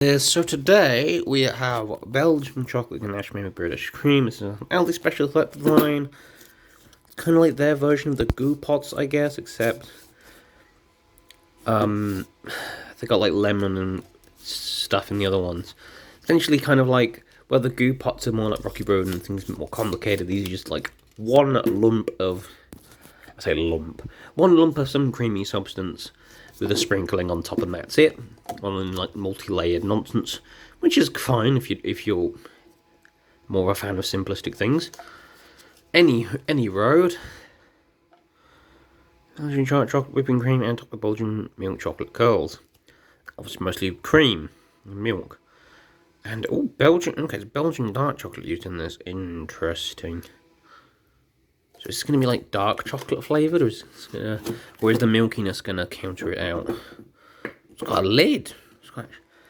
So today we have Belgian chocolate ganache made with British cream. This is an Aldi special type of line. Kind of like their version of the goo pots, I guess, except they got like lemon and stuff in the other ones. Essentially, kind of like the goo pots are more like Rocky Road and things a bit more complicated. These are just like one lump of some creamy substance with a sprinkling on top, and that's it. On like multi-layered nonsense, which is fine if you're more a fan of simplistic things. Any road. Belgian chocolate whipping cream and top of Belgian milk chocolate curls. Obviously, mostly cream and milk. And Belgian. Okay, it's Belgian dark chocolate used in this. Interesting. So it's going to be like dark chocolate flavoured, or is the milkiness going to counter it out? It's got a lid.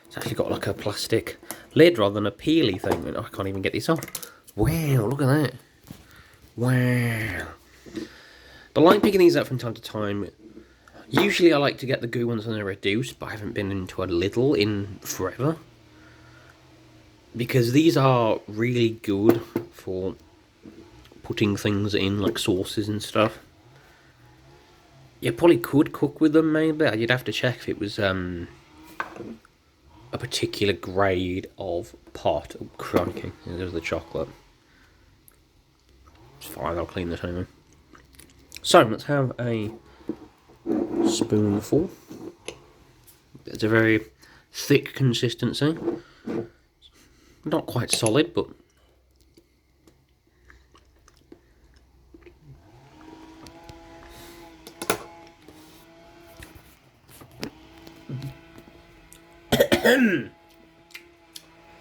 It's actually got like a plastic lid rather than a peely thing. I can't even get this off. Wow, look at that. Wow. But I like picking these up from time to time. Usually I like to get the goo ones when they're reduced, but I haven't been into a little in forever. Because these are really good for putting things in, like sauces and stuff. You probably could cook with them, maybe. You'd have to check if it was a particular grade of pot. Oh, crikey. There's the chocolate. It's fine, I'll clean this anyway. So, let's have a spoonful. It's a very thick consistency. Not quite solid, but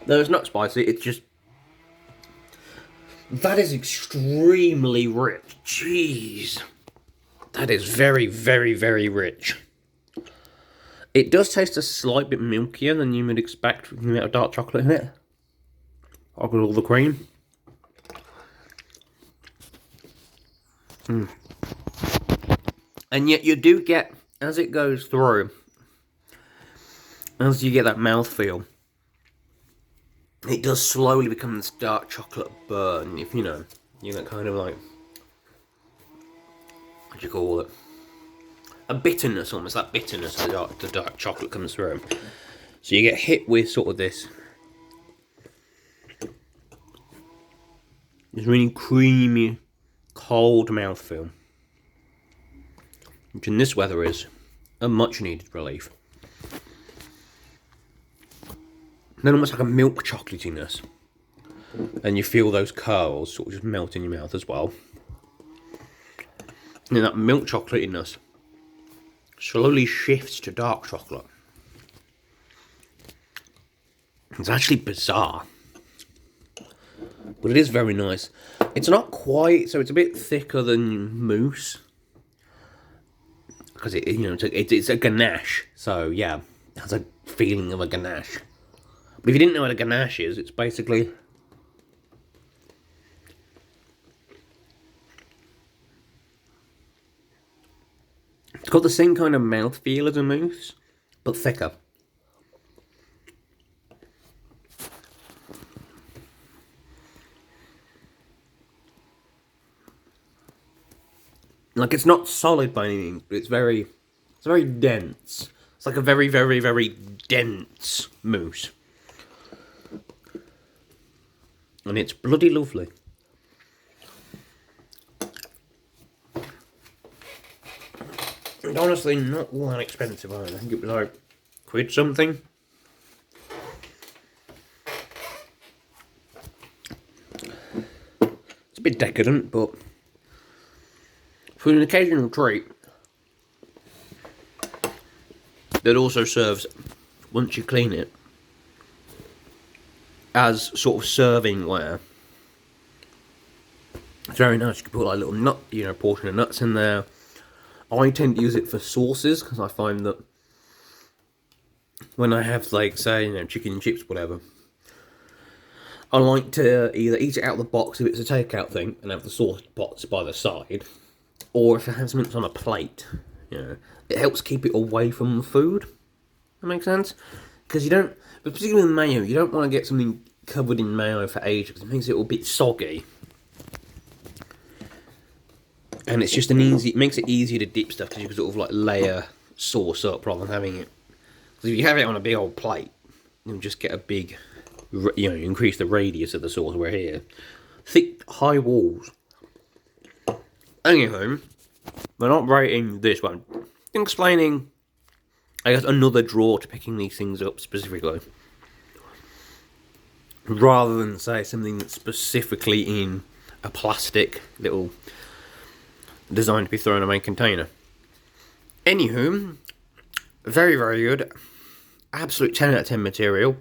no, it's not spicy, it's just... That is extremely rich. Jeez. That is very, very, very rich. It does taste a slight bit milkier than you would expect with the amount of dark chocolate in it. I've got all the cream. And yet you do get, as it goes through, as you get that mouthfeel, it does slowly become this dark chocolate burn, if you know that kind of like, what do you call it? A bitterness, almost, that bitterness the dark chocolate comes through. So you get hit with sort of this really creamy, cold mouthfeel, which in this weather is a much needed relief. Then almost like a milk chocolatiness. And you feel those curls sort of just melt in your mouth as well. And then that milk chocolatiness slowly shifts to dark chocolate. It's actually bizarre. But it is very nice. It's not quite, so it's a bit thicker than mousse. Because it's a ganache. So yeah, it has a feeling of a ganache. But if you didn't know what a ganache is, it's basically... It's got the same kind of mouthfeel as a mousse, but thicker. Like, it's not solid by any means, but it's very dense. It's like a very, very, very dense mousse. And it's bloody lovely. And honestly, not all that expensive either. I think it was like £1 something. It's a bit decadent, but for an occasional treat that also serves, once you clean it, as sort of servingware. It's very nice. You can put like a little nut, portion of nuts in there. I tend to use it for sauces because I find that when I have, like, say, chicken and chips, whatever, I like to either eat it out of the box if it's a takeout thing and have the sauce pots by the side, or if I have something that's on a plate, it helps keep it away from the food. That makes sense? Because you don't, But particularly with mayo, you don't want to get something covered in mayo for ages because it makes it a bit soggy. And it's just it makes it easier to dip stuff because you can sort of like layer sauce up rather than having it. Because if you have it on a big old plate, you'll just get a big, you increase the radius of the sauce. Where here, thick, high walls. Anywho, we're not rating this one. I'm explaining, I guess, another draw to picking these things up specifically. Rather than say something that's specifically in a plastic little designed to be thrown in a main container. Anywho, very, very good. Absolute 10 out of 10 material.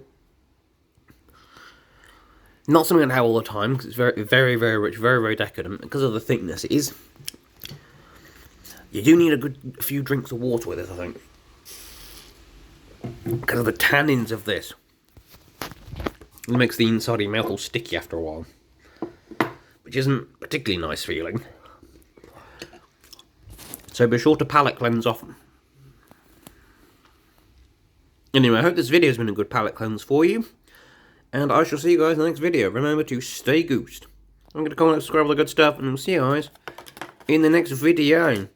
Not something I have all the time because it's very, very, very rich, very, very decadent. Because of the thickness it is. You do need a few drinks of water with this, I think. Because of the tannins of this. It makes the inside of your mouth all sticky after a while. Which isn't particularly nice feeling. So be sure to palate cleanse often. Anyway, I hope this video has been a good palate cleanse for you. And I shall see you guys in the next video. Remember to stay goosed. I'm going to comment, subscribe, all the good stuff, and we'll see you guys in the next video.